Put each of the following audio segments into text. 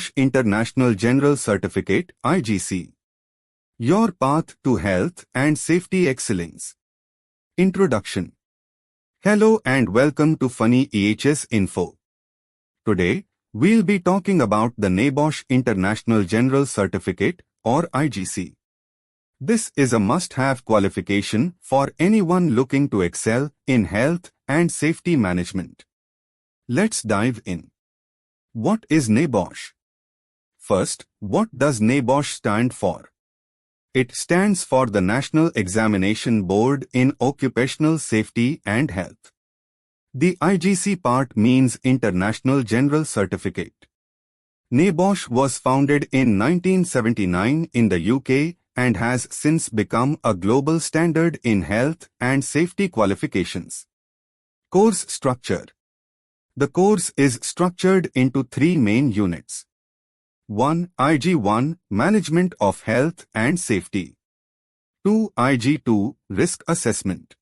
NEBOSH International General Certificate IGC. Your path to health and safety excellence. Introduction. Hello and welcome to Phani EHS Info. Today, we'll be talking about the NEBOSH International General Certificate or IGC. This is a must-have qualification for anyone looking to excel in health and safety management. Let's dive in. What is NEBOSH? First, what does NEBOSH stand for? It stands for the National Examination Board in Occupational Safety and Health. The IGC part means International General Certificate. NEBOSH was founded in 1979 in the UK and has since become a global standard in health and safety qualifications. Course structure. The course is structured into three main units. 1. IG1 Management of Health and Safety. 2. IG2 Risk Assessment.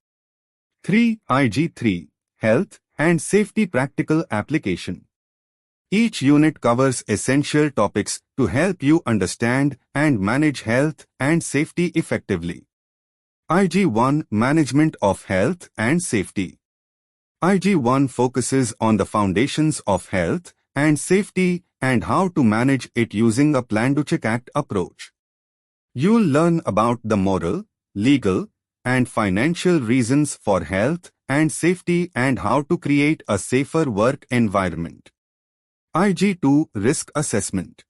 3. IG3 Health and Safety Practical Application. Each unit covers essential topics to help you understand and manage health and safety effectively. IG1 Management of Health and Safety. IG1 focuses on the foundations of health and safety and how to manage it using a plan-to-check-act approach. You'll learn about the moral, legal, and financial reasons for health and safety and how to create a safer work environment. IG2 Risk Assessment.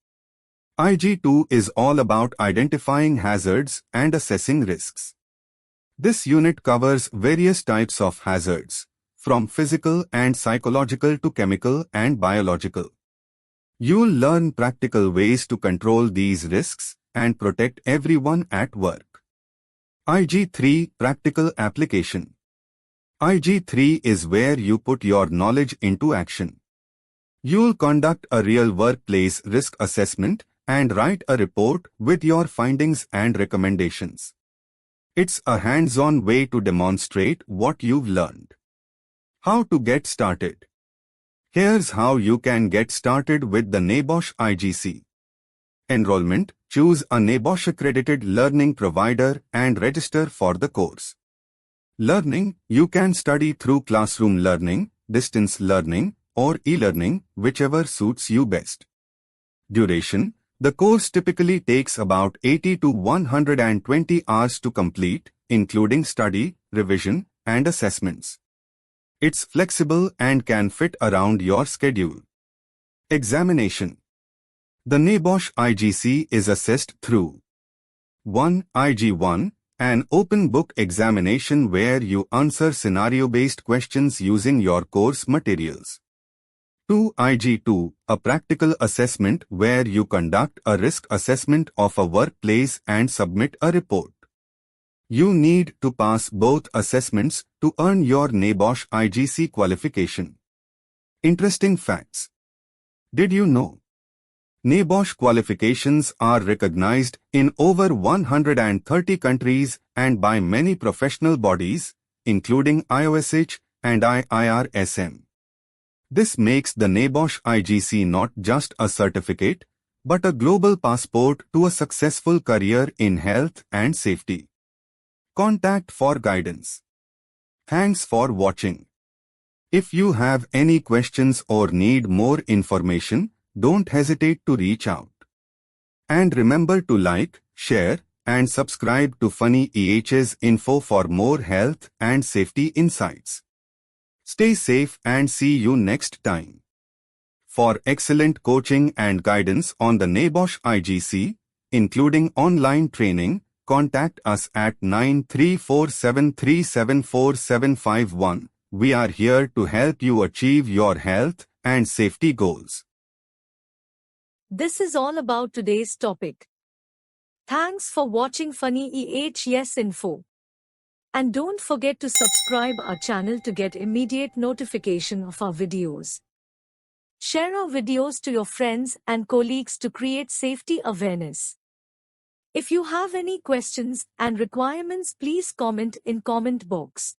IG2 is all about identifying hazards and assessing risks. This unit covers various types of hazards, from physical and psychological to chemical and biological. You'll learn practical ways to control these risks and protect everyone at work. IG3 Practical Application. IG3 is where you put your knowledge into action. You'll conduct a real workplace risk assessment and write a report with your findings and recommendations. It's a hands-on way to demonstrate what you've learned. How to get started? Here's how you can get started with the NEBOSH IGC. Enrollment. Choose a NEBOSH accredited learning provider and register for the course. Learning. You can study through classroom learning, distance learning, or e-learning, whichever suits you best. Duration. The course typically takes about 80 to 120 hours to complete, including study, revision, and assessments. It's flexible and can fit around your schedule. Examination. The NEBOSH IGC is assessed through 1. IG1, an open book examination where you answer scenario-based questions using your course materials. 2. IG2, a practical assessment where you conduct a risk assessment of a workplace and submit a report. You need to pass both assessments to earn your NEBOSH IGC qualification. Interesting facts. Did you know? NEBOSH qualifications are recognized in over 130 countries and by many professional bodies, including IOSH and IIRSM. This makes the NEBOSH IGC not just a certificate, but a global passport to a successful career in health and safety. Contact for guidance. Thanks for watching. If you have any questions or need more information, don't hesitate to reach out. And remember to like, share, and subscribe to Phani EHS Info for more health and safety insights. Stay safe and see you next time. For excellent coaching and guidance on the NEBOSH IGC, including online training, contact us at 9347374751. We are here to help you achieve your health and safety goals. This is all about today's topic. Thanks for watching Phani EHS Info. And don't forget to subscribe our channel to get immediate notification of our videos. Share our videos to your friends and colleagues to create safety awareness. If you have any questions and requirements, please comment in comment box.